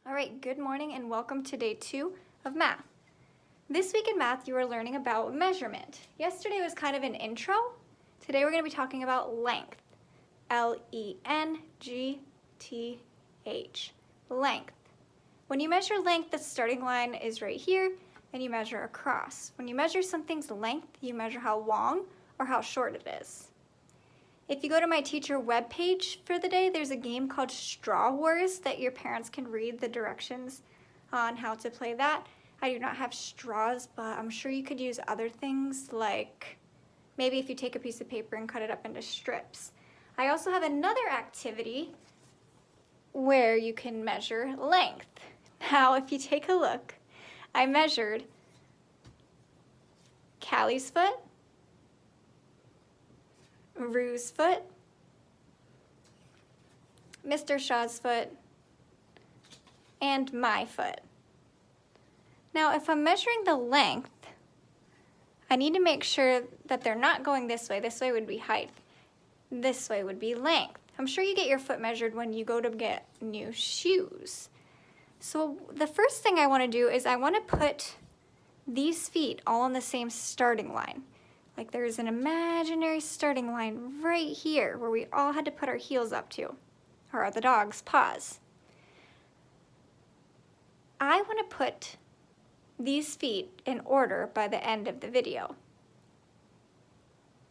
All right, good morning and welcome to day 2 of math. This week in math, you are learning about measurement. Yesterday was kind of an intro. Today we're going to be talking about length. L-E-N-G-T-H. Length. When you measure length, the starting line is right here, and you measure across. When you measure something's length, you measure how long or how short it is. If you go to my teacher webpage for the day, there's a game called Straw Wars that your parents can read the directions on how to play that. I do not have straws, but I'm sure you could use other things like maybe if you take a piece of paper and cut it up into strips. I also have another activity where you can measure length. Now, if you take a look, I measured Callie's foot, Rue's foot, Mr. Shaw's foot, and my foot. Now, if I'm measuring the length, I need to make sure that they're not going this way. This way would be height. This way would be length. I'm sure you get your foot measured when you go to get new shoes. So the first thing I want to do is I want to put these feet all on the same starting line. Like there's an imaginary starting line right here where we all had to put our heels up to, or the dog's paws. I want to put these feet in order by the end of the video.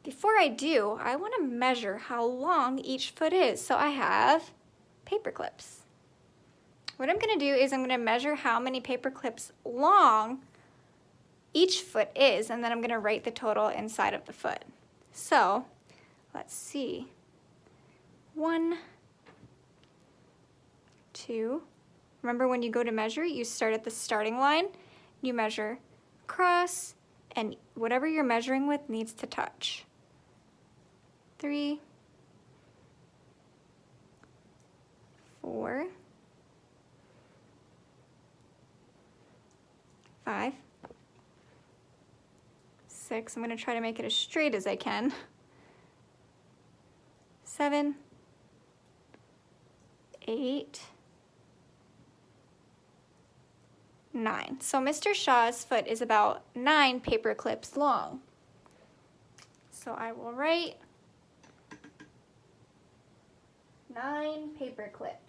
Before I do, I want to measure how long each foot is. So I have paper clips. What I'm going to do is I'm going to measure how many paper clips long each foot is, and then I'm going to write the total inside of the foot. So let's see. 1, 2. Remember when you go to measure, you start at the starting line, you measure across, and whatever you're measuring with needs to touch. 3, 4, 5, 6. I'm going to try to make it as straight as I can. 7, 8, 9. So Mr. Shaw's foot is about 9 paper clips long. So I will write 9 paper clips.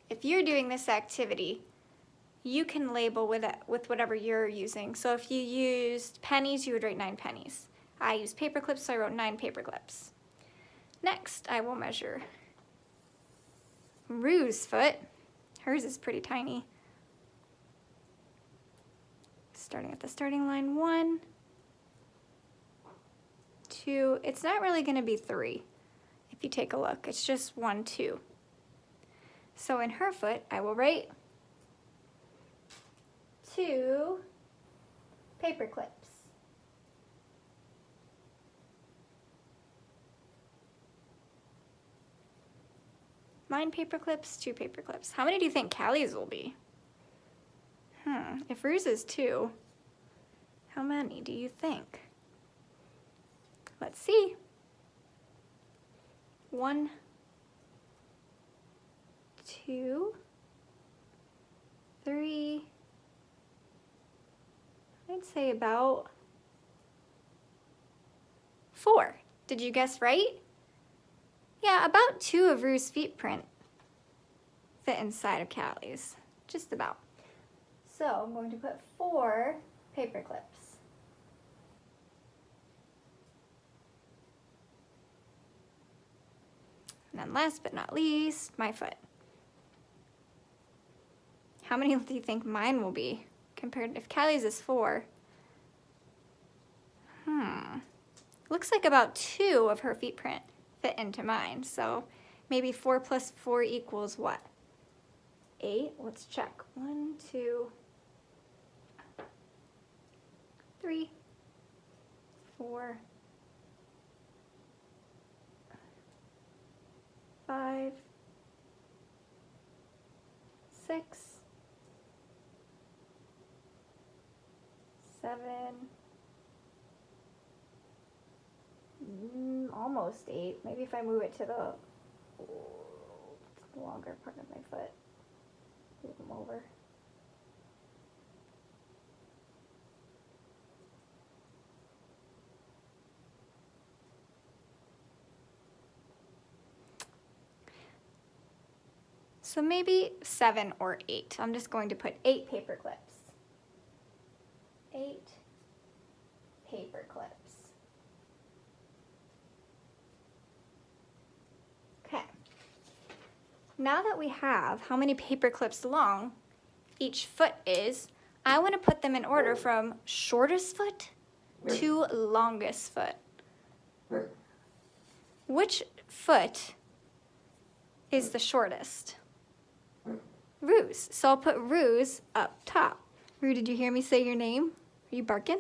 If you're doing this activity, you can label with whatever you're using. So if you used pennies, you would write 9 pennies. I used paper clips, so I wrote 9 paper clips. Next, I will measure Rue's foot. Hers is pretty tiny. Starting at the starting line, 1, 2. It's not really going to be 3 if you take a look. It's just 1, 2. So in her foot, I will write 2 paper clips. Nine paper clips, 2 paper clips. How many do you think Callie's will be? If Rue's is 2, how many do you think? Let's see. 1, 2, 3, I'd say about 4. Did you guess right? Yeah, about 2 of Rue's feet print fit inside of Callie's, just about. So I'm going to put 4 paper clips. And then last but not least, my foot. How many do you think mine will be compared if Callie's is 4? Looks like about 2 of her feet print fit into mine. So maybe 4 plus 4 equals what? 8. Let's check. 1, 2, 3, 4, 5, 6, 7, almost 8. Maybe if I move it to the longer part of my foot. Move them over. So maybe 7 or 8. I'm just going to put 8 paper clips. 8 paper clips. Okay. Now that we have how many paper clips long each foot is, I want to put them in order from shortest foot to longest foot. Which foot is the shortest? Rue's. So I'll put Rue's up top. Rue, did you hear me say your name? Are you barking?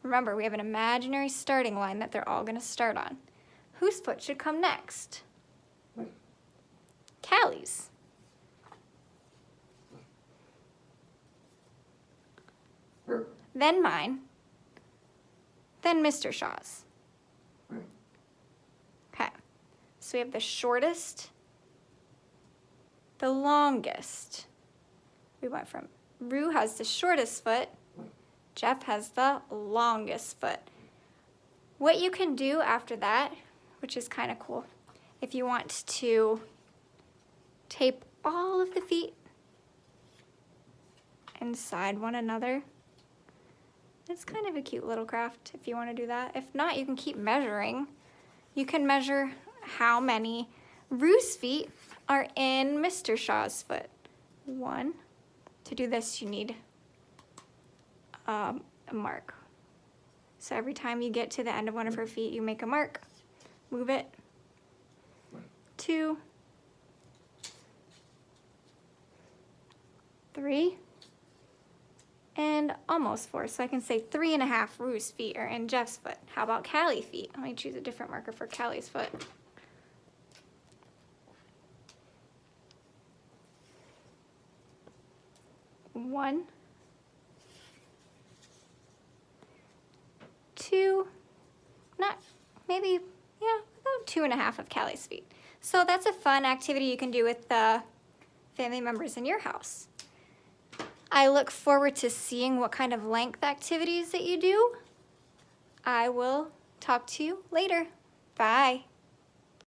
Remember, we have an imaginary starting line that they're all going to start on. Whose foot should come next? Callie's. Then mine. Then Mr. Shaw's. Okay. So we have the shortest, the longest. We went from Rue has the shortest foot, Jeff has the longest foot. What you can do after that, which is kind of cool, if you want to tape all of the feet inside one another, it's kind of a cute little craft if you want to do that. If not, you can keep measuring. You can measure how many Rue's feet are in Mr. Shaw's foot. 1. To do this, you need a mark. So every time you get to the end of one of her feet, you make a mark, move it. 2, 3, and almost 4. So I can say 3.5 Rue's feet are in Jeff's foot. How about Callie's feet? Let me choose a different marker for Callie's foot. 1, 2, not, maybe, yeah, about 2.5 of Callie's feet. So that's a fun activity you can do with the family members in your house. I look forward to seeing what kind of length activities that you do. I will talk to you later. Bye.